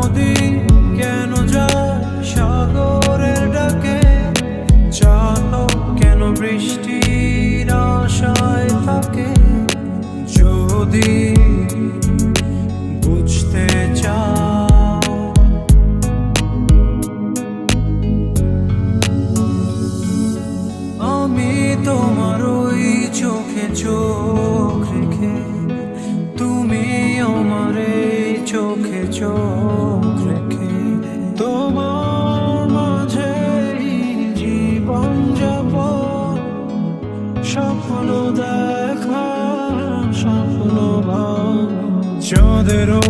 নদী কেন যায় সাগরের ডাকে, চাতক কেন বৃষ্টির আশায় থাকে। যদি বুঝতে চাও আমি তোমার ওই চোখে চোখ রেখে, তুমি আমার এই চোখে চোখ রেখে, তোমার মাঝে জীবন যাপন, স্বপ্ন দেখা স্বপ্ন ভাঙা। চাঁদেরও